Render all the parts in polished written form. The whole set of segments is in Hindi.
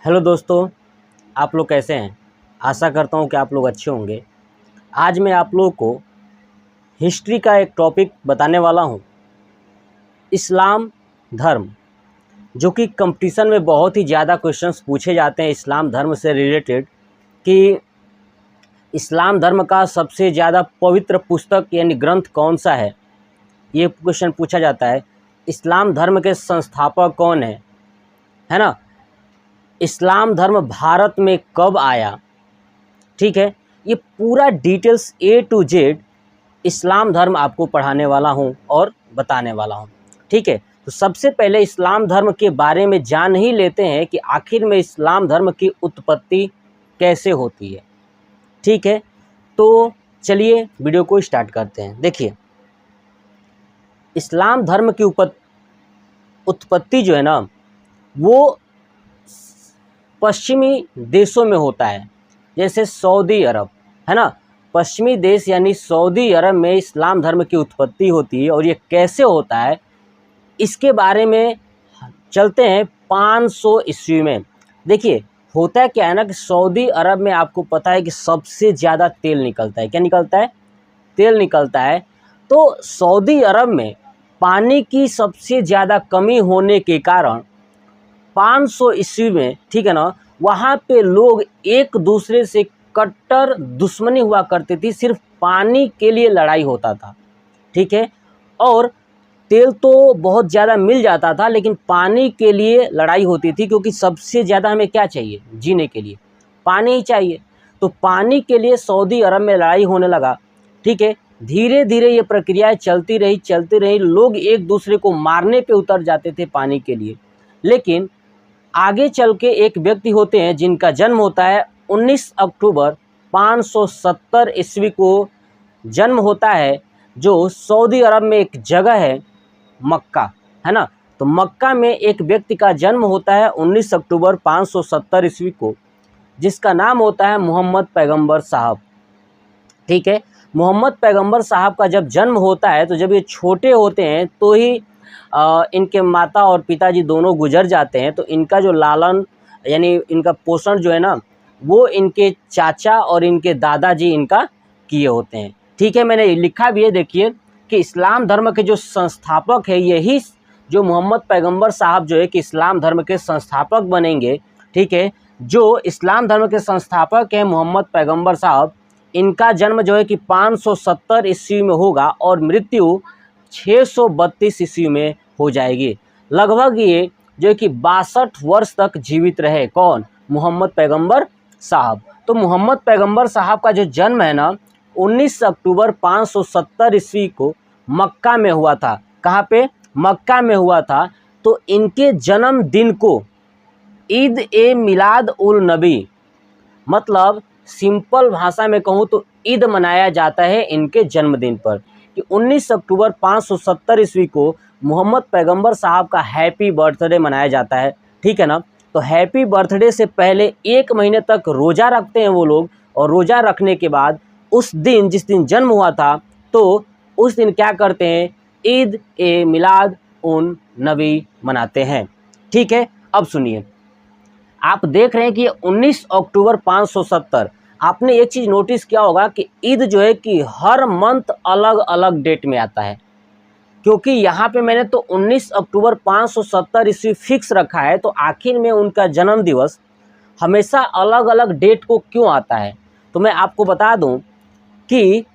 हेलो दोस्तों, आप लोग कैसे हैं। आशा करता हूँ कि आप लोग अच्छे होंगे। आज मैं आप लोगों को हिस्ट्री का एक टॉपिक बताने वाला हूँ, इस्लाम धर्म, जो कि कंपटीशन में बहुत ही ज़्यादा क्वेश्चंस पूछे जाते हैं इस्लाम धर्म से रिलेटेड कि इस्लाम धर्म का सबसे ज़्यादा पवित्र पुस्तक यानी ग्रंथ कौन सा है। ये क्वेश्चन पूछा जाता है। इस्लाम धर्म के संस्थापक कौन है ना। इस्लाम धर्म भारत में कब आया, ठीक है। ये पूरा डिटेल्स A to Z इस्लाम धर्म आपको पढ़ाने वाला हूँ और बताने वाला हूँ, ठीक है। तो सबसे पहले इस्लाम धर्म के बारे में जान ही लेते हैं कि आखिर में इस्लाम धर्म की उत्पत्ति कैसे होती है, ठीक है। तो चलिए वीडियो को स्टार्ट करते हैं। देखिए, इस्लाम धर्म की उत्पत्ति जो है ना, वो पश्चिमी देशों में होता है, जैसे सऊदी अरब है ना। पश्चिमी देश यानी सऊदी अरब में इस्लाम धर्म की उत्पत्ति होती है। और ये कैसे होता है, इसके बारे में चलते हैं 500 ईस्वी में। देखिए, होता क्या है ना कि सऊदी अरब में आपको पता है कि सबसे ज़्यादा तेल निकलता है। क्या निकलता है? तेल निकलता है। तो सऊदी अरब में पानी की सबसे ज़्यादा कमी होने के कारण 500 ईस्वी में, ठीक है ना, वहाँ पे लोग एक दूसरे से कट्टर दुश्मनी हुआ करती थी। सिर्फ पानी के लिए लड़ाई होता था, ठीक है। और तेल तो बहुत ज़्यादा मिल जाता था, लेकिन पानी के लिए लड़ाई होती थी, क्योंकि सबसे ज़्यादा हमें क्या चाहिए जीने के लिए? पानी ही चाहिए। तो पानी के लिए सऊदी अरब में लड़ाई होने लगा, ठीक है। धीरे धीरे ये प्रक्रियाएं चलती रही। लोग एक दूसरे को मारने पे उतर जाते थे पानी के लिए। लेकिन आगे चल के एक व्यक्ति होते हैं जिनका जन्म होता है 19 अक्टूबर 570 ईस्वी को जन्म होता है, जो सऊदी अरब में एक जगह है मक्का, है ना। तो मक्का में एक व्यक्ति का जन्म होता है 19 अक्टूबर 570 ईस्वी को, जिसका नाम होता है मोहम्मद पैगंबर साहब, ठीक है। मोहम्मद पैगंबर साहब का जब जन्म होता है, तो जब ये छोटे होते हैं तो ही इनके माता और पिताजी दोनों गुजर जाते हैं। तो इनका जो लालन यानी इनका पोषण जो है ना, वो इनके चाचा और इनके दादाजी इनका किए होते हैं, ठीक है। मैंने लिखा भी है, देखिए, कि इस्लाम धर्म के जो संस्थापक है, यही जो मोहम्मद पैगंबर साहब जो है कि इस्लाम धर्म के संस्थापक बनेंगे, ठीक है। जो इस्लाम धर्म के संस्थापक हैं मोहम्मद पैगंबर साहब, इनका जन्म जो है कि 570 ईस्वी में होगा और मृत्यु 632 ईस्वी में हो जाएगी। लगभग ये जो है कि 62 वर्ष तक जीवित रहे। कौन? मोहम्मद पैगंबर साहब। तो मोहम्मद पैगंबर साहब का जो जन्म है ना, 19 अक्टूबर 570 ईस्वी को मक्का में हुआ था। कहाँ पे? मक्का में हुआ था। तो इनके जन्मदिन को ईद ए मिलाद उल नबी, मतलब सिंपल भाषा में कहूँ तो ईद मनाया जाता है इनके जन्मदिन पर, कि 19 अक्टूबर 570 ईस्वी को मोहम्मद पैगंबर साहब का हैप्पी बर्थडे मनाया जाता है, ठीक है ना। तो हैप्पी बर्थडे से पहले 1 महीने तक रोज़ा रखते हैं वो लोग, और रोज़ा रखने के बाद उस दिन, जिस दिन जन्म हुआ था, तो उस दिन क्या करते हैं? ईद ए मिलाद उन नबी मनाते हैं, ठीक है। अब सुनिए, आप देख रहे हैं कि 19 अक्टूबर 570, आपने एक चीज़ नोटिस किया होगा कि ईद जो है कि हर मंथ अलग अलग डेट में आता है, क्योंकि यहाँ पे मैंने तो 19 अक्टूबर 570 ईस्वी फिक्स रखा है। तो आखिर में उनका जन्म दिवस हमेशा अलग अलग डेट को क्यों आता है? तो मैं आपको बता दूं कि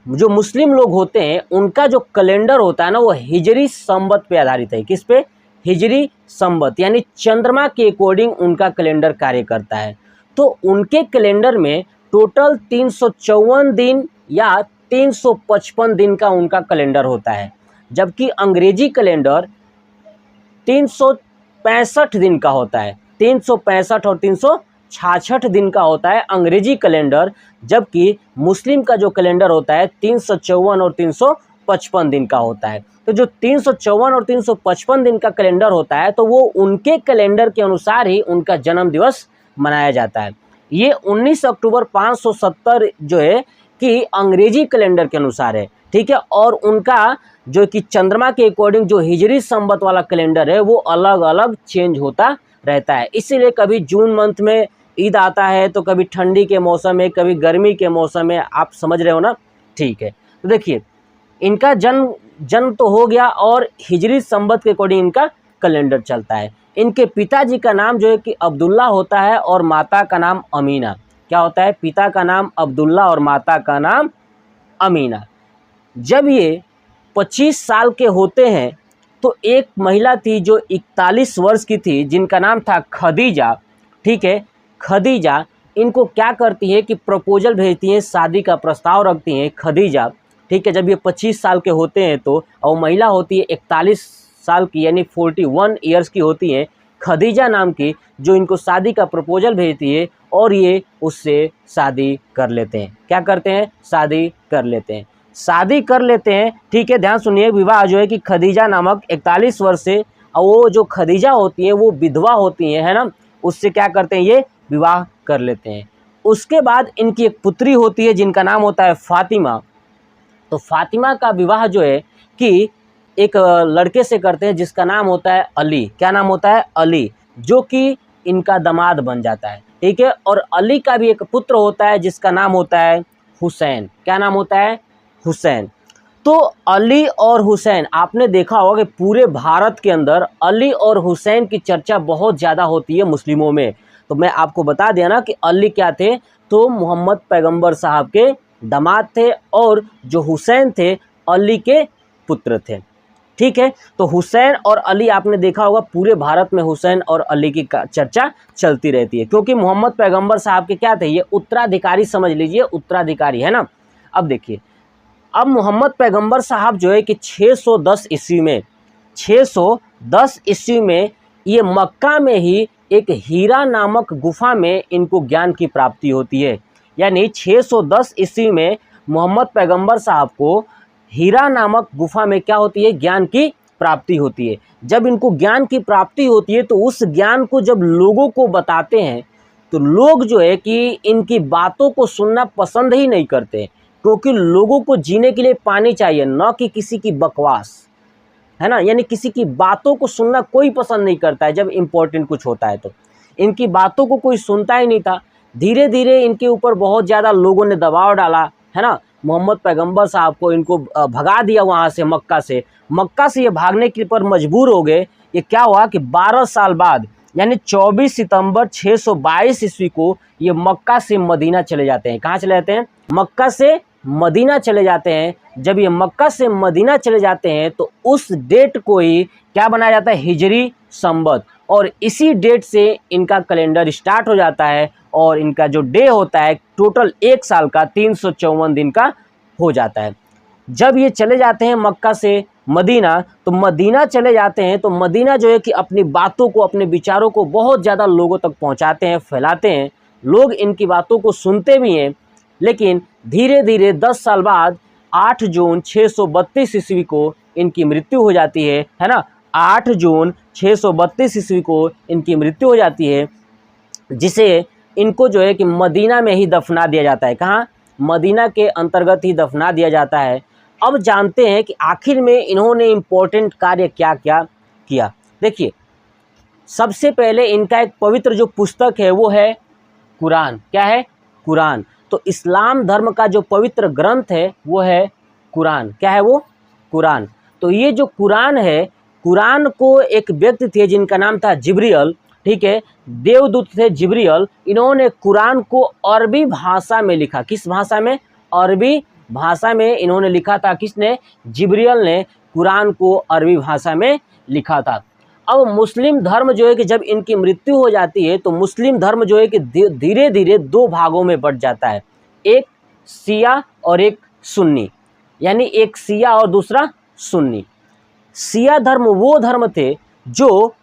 जो मुस्लिम लोग होते हैं, उनका जो कैलेंडर होता है ना, वो हिजरी संवत पे आधारित है। किस पे? हिजरी संवत, यानी चंद्रमा के अकॉर्डिंग उनका कैलेंडर कार्य करता है। तो उनके कैलेंडर में टोटल 354 दिन या 355 दिन का उनका कैलेंडर होता है, जबकि अंग्रेजी कैलेंडर 365 दिन का होता है। 365 और 366 दिन का होता है अंग्रेजी कैलेंडर, जबकि मुस्लिम का जो कैलेंडर होता है 354 और 355 दिन का होता है। तो जो 354 और 355 दिन का कैलेंडर होता है, तो वो उनके कैलेंडर के अनुसार ही उनका जन्म दिवस मनाया जाता है। ये 19 अक्टूबर 570 जो है कि अंग्रेजी कैलेंडर के अनुसार है, ठीक है। और उनका जो कि चंद्रमा के अकॉर्डिंग जो हिजरी संवत वाला कैलेंडर है, वो अलग अलग चेंज होता रहता है। इसीलिए कभी जून मंथ में ईद आता है, तो कभी ठंडी के मौसम में, कभी गर्मी के मौसम में, आप समझ रहे हो ना। ठीक है, तो देखिए इनका जन्म तो हो गया, और हिजरी संवत के अकॉर्डिंग इनका कैलेंडर चलता है। इनके पिताजी का नाम जो है कि अब्दुल्ला होता है, और माता का नाम अमीना। क्या होता है? पिता का नाम अब्दुल्ला और माता का नाम अमीना। जब ये 25 साल के होते हैं तो एक महिला थी जो 41 वर्ष की थी, जिनका नाम था खदीजा। ठीक है, खदीजा इनको क्या करती है कि प्रपोजल भेजती हैं, शादी का प्रस्ताव रखती हैं खदीजा। ठीक है, जब ये 25 साल के होते हैं तो, और महिला होती है 41 साल की, यानी 41 ईयर्स की होती हैं, खदीजा नाम की, जो इनको शादी का प्रपोजल भेजती है, और ये उससे शादी कर लेते हैं। क्या करते हैं? शादी कर लेते हैं, शादी कर लेते हैं। ठीक है, ध्यान सुनिए, विवाह जो है कि खदीजा नामक 41 वर्ष से, और वो जो खदीजा होती हैं वो विधवा होती हैं, है ना, उससे क्या करते हैं? ये विवाह कर लेते हैं। उसके बाद इनकी एक पुत्री होती है जिनका नाम होता है फातिमा। तो फातिमा का विवाह जो है कि एक लड़के से करते हैं जिसका नाम होता है अली। क्या नाम होता है? अली, जो कि इनका दामाद बन जाता है। ठीक है, और अली का भी एक पुत्र होता है जिसका नाम होता है हुसैन। क्या नाम होता है? हुसैन। तो अली और हुसैन, आपने देखा होगा कि पूरे भारत के अंदर अली और हुसैन की चर्चा बहुत ज़्यादा होती है मुस्लिमों में। तो मैं आपको बता दिया ना कि अली क्या थे, तो मोहम्मद पैगंबर साहब के दामाद थे, और जो हुसैन थे अली के पुत्र थे। ठीक है, तो हुसैन और अली, आपने देखा होगा पूरे भारत में हुसैन और अली की चर्चा चलती रहती है, क्योंकि मोहम्मद पैगंबर साहब के क्या थे? ये उत्तराधिकारी, समझ लीजिए उत्तराधिकारी, है ना। अब देखिए, अब मोहम्मद पैगंबर साहब जो है कि 610 ईस्वी में, 610 ईस्वी में ये मक्का में ही एक हीरा नामक गुफा में इनको ज्ञान की प्राप्ति होती है। यानी 610 ईस्वी में मोहम्मद पैगंबर साहब को हीरा नामक गुफा में क्या होती है? ज्ञान की प्राप्ति होती है। जब इनको ज्ञान की प्राप्ति होती है तो उस ज्ञान को जब लोगों को बताते हैं तो लोग जो है कि इनकी बातों को सुनना पसंद ही नहीं करते, क्योंकि लोगों को जीने के लिए पानी चाहिए, न कि किसी की बकवास, है ना। यानी किसी की बातों को सुनना कोई पसंद नहीं करता है। जब इम्पोर्टेंट कुछ होता है तो इनकी बातों को कोई सुनता ही नहीं था। धीरे धीरे इनके ऊपर बहुत ज़्यादा लोगों ने दबाव डाला, है ना। मोहम्मद पैगंबर साहब को इनको भगा दिया वहाँ से, मक्का से ये भागने के पर मजबूर हो गए। ये क्या हुआ कि 12 साल बाद, यानी 24 सितंबर 622 ईस्वी को ये मक्का से मदीना चले जाते हैं। कहाँ चले जाते हैं? मक्का से मदीना चले जाते हैं। जब ये मक्का से मदीना चले जाते हैं तो उस डेट को ही क्या बनाया जाता है? हिजरी संवत, और इसी डेट से इनका कैलेंडर स्टार्ट हो जाता है, और इनका जो डे होता है टोटल 1 साल का 354 दिन का हो जाता है। जब ये चले जाते हैं मक्का से मदीना, तो मदीना चले जाते हैं तो मदीना जो है कि अपनी बातों को, अपने विचारों को बहुत ज़्यादा लोगों तक पहुंचाते हैं, फैलाते हैं। लोग इनकी बातों को सुनते भी हैं। लेकिन धीरे धीरे 10 साल बाद 8 जून 632 ईस्वी को इनकी मृत्यु हो जाती है ना। 8 जून 632 ईस्वी को इनकी मृत्यु हो जाती है, जिसे इनको जो है कि मदीना में ही दफना दिया जाता है। कहाँ? मदीना के अंतर्गत ही दफना दिया जाता है। अब जानते हैं कि आखिर में इन्होंने इम्पोर्टेंट कार्य क्या क्या किया। देखिए, सबसे पहले इनका एक पवित्र जो पुस्तक है वो है कुरान। क्या है? कुरान। तो इस्लाम धर्म का जो पवित्र ग्रंथ है वो है कुरान। क्या है वो? कुरान। तो ये जो कुरान है, कुरान को एक व्यक्ति थे जिनका नाम था जिब्रील। ठीक है, देवदूत थे जिब्रील। इन्होंने कुरान को अरबी भाषा में लिखा। किस भाषा में? अरबी भाषा में इन्होंने लिखा था। किसने? जिब्रील ने कुरान को अरबी भाषा में लिखा था। अब मुस्लिम धर्म जो है कि जब इनकी मृत्यु हो जाती है तो मुस्लिम धर्म जो है कि धीरे धीरे 2 भागों में बंट जाता है, एक शिया और एक सुन्नी। यानी एक शिया और दूसरा सुन्नी। शिया धर्म वो धर्म थे जो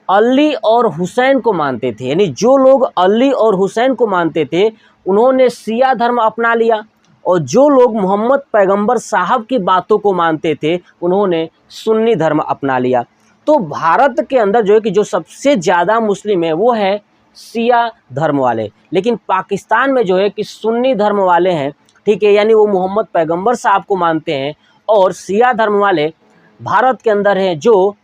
अली और हुसैन को मानते थे। यानी जो लोग अली और हुसैन को मानते थे उन्होंने शिया धर्म अपना लिया, और जो लोग मोहम्मद पैगंबर साहब की बातों को मानते थे उन्होंने सुन्नी धर्म अपना लिया। तो भारत के अंदर जो है कि जो सबसे ज़्यादा मुस्लिम है वो है शिया धर्म वाले, लेकिन पाकिस्तान में जो है कि सुन्नी धर्म वाले हैं। ठीक है, यानी वो मोहम्मद पैगंबर साहब को मानते हैं। और शिया धर्म वाले भारत के अंदर हैं जो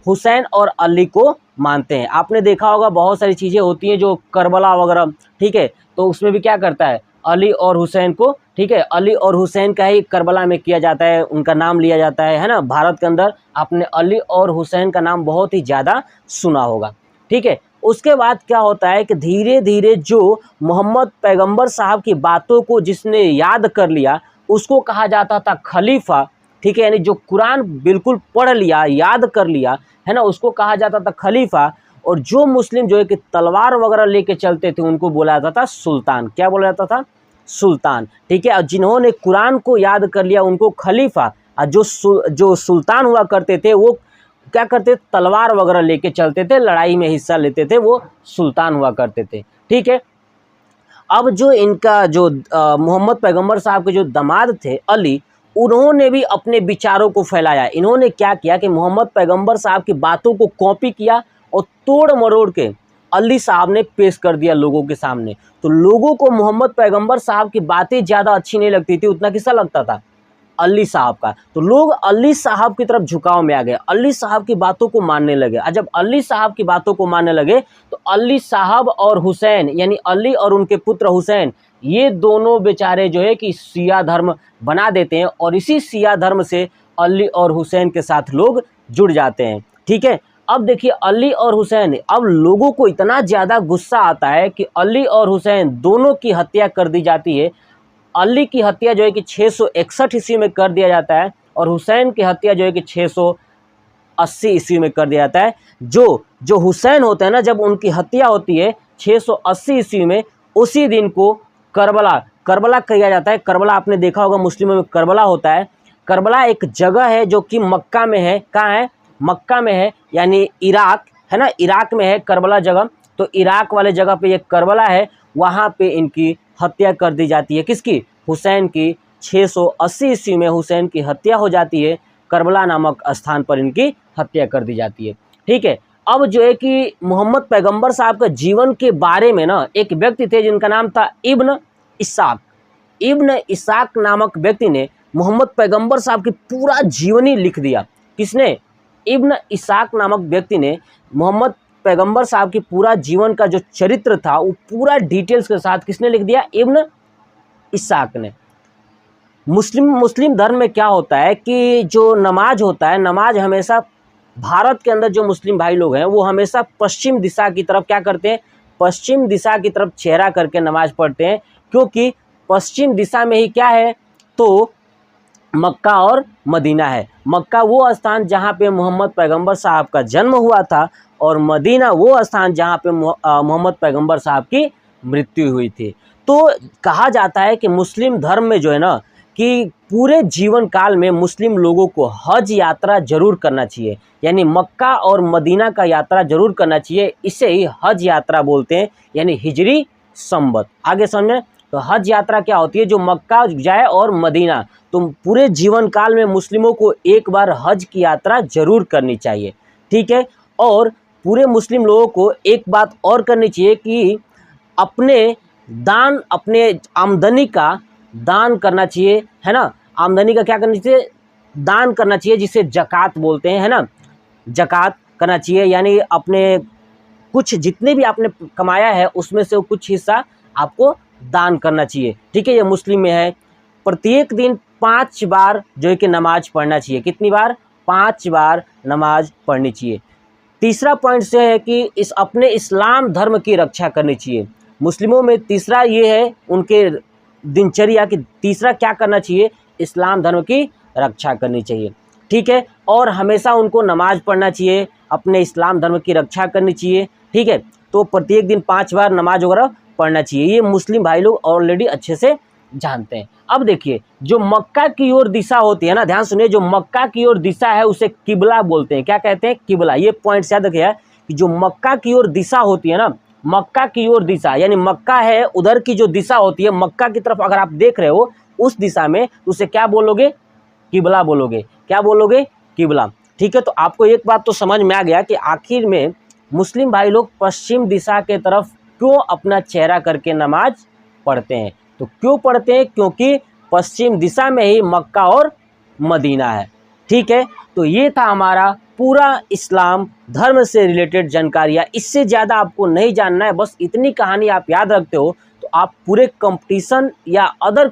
हुसैन और अली को मानते हैं। आपने देखा होगा बहुत सारी चीज़ें होती हैं जो करबला वगैरह, ठीक है, तो उसमें भी क्या करता है, अली और हुसैन को, ठीक है, अली और हुसैन का ही करबला में किया जाता है, उनका नाम लिया जाता है ना। भारत के अंदर आपने अली और हुसैन का नाम बहुत ही ज़्यादा सुना होगा, ठीक है। उसके बाद क्या होता है कि धीरे धीरे जो मोहम्मद पैगंबर साहब की बातों को जिसने याद कर लिया उसको कहा जाता था खलीफा, ठीक है, यानी जो कुरान बिल्कुल पढ़ लिया, याद कर लिया, है ना, उसको कहा जाता था खलीफा। और जो मुस्लिम जो है कि तलवार वगैरह लेके चलते थे उनको बोला जाता था सुल्तान। क्या बोला जाता था? सुल्तान, ठीक है। और जिन्होंने कुरान को याद कर लिया उनको खलीफा, और जो सुल्तान हुआ करते थे वो क्या करते, तलवार वगैरह लेके चलते थे, लड़ाई में हिस्सा लेते थे, वो सुल्तान हुआ करते थे, ठीक है। अब जो इनका जो मोहम्मद पैगंबर साहब के जो दामाद थे अली, उन्होंने भी अपने विचारों को फैलाया। इन्होंने क्या किया कि मोहम्मद पैगंबर साहब की बातों को कॉपी किया और तोड़ मरोड़ के अली साहब ने पेश कर दिया लोगों के सामने। तो लोगों को मोहम्मद पैगंबर साहब की बातें ज़्यादा अच्छी नहीं लगती थी, उतना किसका लगता था? अली साहब का। तो लोग अली साहब की तरफ झुकाव में आ गए, अली साहब की बातों को मानने लगे। और जब अली साहब की बातों को मानने लगे तो अली साहब और हुसैन, यानी अली और उनके पुत्र हुसैन, ये दोनों बेचारे जो है कि शिया धर्म बना देते हैं, और इसी शिया धर्म से अली और हुसैन के साथ लोग जुड़ जाते हैं, ठीक है। अब देखिए अली और हुसैन, अब लोगों को इतना ज़्यादा गुस्सा आता है कि अली और हुसैन दोनों की हत्या कर दी जाती है। अली की हत्या जो है कि 661 ईस्वी में कर दिया जाता है, और हुसैन की हत्या जो है कि 680 ईस्वी में कर दिया जाता है। जो हुसैन होते हैं ना, जब उनकी हत्या होती है 680 ईस्वी में, उसी दिन को करबला किया जाता है। करबला आपने देखा होगा, मुस्लिमों में करबला होता है। करबला एक जगह है जो कि मक्का में है। कहाँ है? मक्का में है, यानी इराक, है ना, इराक में है करबला जगह। तो इराक वाले जगह पे ये करबला है, वहाँ पे इनकी हत्या कर दी जाती है। किसकी? हुसैन की। 680 ईस्वी में हुसैन की हत्या हो जाती है, करबला नामक स्थान पर इनकी हत्या कर दी जाती है, ठीक है। अब जो है कि मोहम्मद पैगंबर साहब के जीवन के बारे में ना एक व्यक्ति थे जिनका नाम था इब्न इसाक। इब्न इसाक नामक व्यक्ति ने मोहम्मद पैगंबर साहब की पूरा जीवनी लिख दिया। किसने? इब्न इसाक नामक व्यक्ति ने मोहम्मद पैगंबर साहब की पूरा जीवन का जो चरित्र था वो पूरा डिटेल्स के साथ किसने लिख दिया? इब्न इसाक ने। मुस्लिम धर्म में क्या होता है कि जो नमाज होता है, नमाज हमेशा भारत के अंदर जो मुस्लिम भाई लोग हैं वो हमेशा पश्चिम दिशा की तरफ क्या करते हैं? पश्चिम दिशा की तरफ चेहरा करके नमाज पढ़ते हैं, क्योंकि पश्चिम दिशा में ही क्या है? तो मक्का और मदीना है। मक्का वो स्थान जहाँ पे मोहम्मद पैगंबर साहब का जन्म हुआ था, और मदीना वो स्थान जहाँ पे मोहम्मद पैगंबर साहब की मृत्यु हुई थी। तो कहा जाता है कि मुस्लिम धर्म में जो है ना कि पूरे जीवन काल में मुस्लिम लोगों को हज यात्रा जरूर करना चाहिए, यानी मक्का और मदीना का यात्रा जरूर करना चाहिए। इसे ही हज यात्रा बोलते हैं, यानी हिजरी संवत। आगे समझे? तो हज यात्रा क्या होती है? जो मक्का जाए और मदीना, तो पूरे जीवन काल में मुस्लिमों को एक बार हज की यात्रा जरूर करनी चाहिए, ठीक है। और पूरे मुस्लिम लोगों को एक बात और करनी चाहिए कि अपने आमदनी का दान करना चाहिए, है ना। आमदनी का क्या करना चाहिए? दान करना चाहिए, जिसे ज़कात बोलते हैं, है ना। ज़कात करना चाहिए, यानी अपने कुछ जितने भी आपने कमाया है उसमें से कुछ हिस्सा आपको दान करना चाहिए, ठीक है। ये मुस्लिम में है। प्रत्येक दिन 5 बार जो है कि नमाज पढ़ना चाहिए। कितनी बार? 5 बार नमाज पढ़नी चाहिए। तीसरा पॉइंट से है कि अपने इस्लाम धर्म की रक्षा करनी चाहिए। मुस्लिमों में तीसरा ये है उनके दिनचर्या की, तीसरा क्या करना चाहिए? इस्लाम धर्म की रक्षा करनी चाहिए, ठीक है। और हमेशा उनको नमाज पढ़ना चाहिए, अपने इस्लाम धर्म की रक्षा करनी चाहिए, ठीक है। तो प्रत्येक दिन 5 बार नमाज वगैरह पढ़ना चाहिए। ये मुस्लिम भाई लोग ऑलरेडी अच्छे से जानते हैं। अब देखिए जो मक्का की ओर दिशा होती है ना, ध्यान सुनिए, जो मक्का की ओर दिशा है उसे किबला बोलते हैं। क्या कहते हैं? किबला। ये पॉइंट याद रखिए कि जो मक्का की ओर दिशा होती है ना, मक्का की ओर दिशा यानी मक्का है, उधर की जो दिशा होती है मक्का की तरफ अगर आप देख रहे हो उस दिशा में, तो उसे क्या बोलोगे? किबला बोलोगे। क्या बोलोगे? किबला, ठीक है। तो आपको एक बात तो समझ में आ गया कि आखिर में मुस्लिम भाई लोग पश्चिम दिशा के तरफ क्यों अपना चेहरा करके नमाज पढ़ते हैं। तो क्यों पढ़ते हैं? क्योंकि पश्चिम दिशा में ही मक्का और मदीना है। ठीक है, तो ये था हमारा पूरा इस्लाम धर्म से रिलेटेड जानकारियाँ। इससे ज़्यादा आपको नहीं जानना है, बस इतनी कहानी आप याद रखते हो तो आप पूरे कंपटीशन या अदर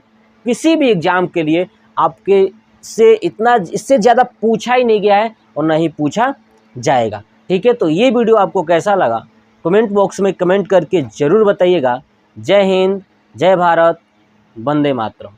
किसी भी एग्ज़ाम के लिए आपके से इतना इससे ज़्यादा पूछा ही नहीं गया है और ना ही पूछा जाएगा। ठीक है, तो ये वीडियो आपको कैसा लगा कमेंट बॉक्स में कमेंट करके ज़रूर बताइएगा। जय हिंद, जय भारत, वंदे मातरम।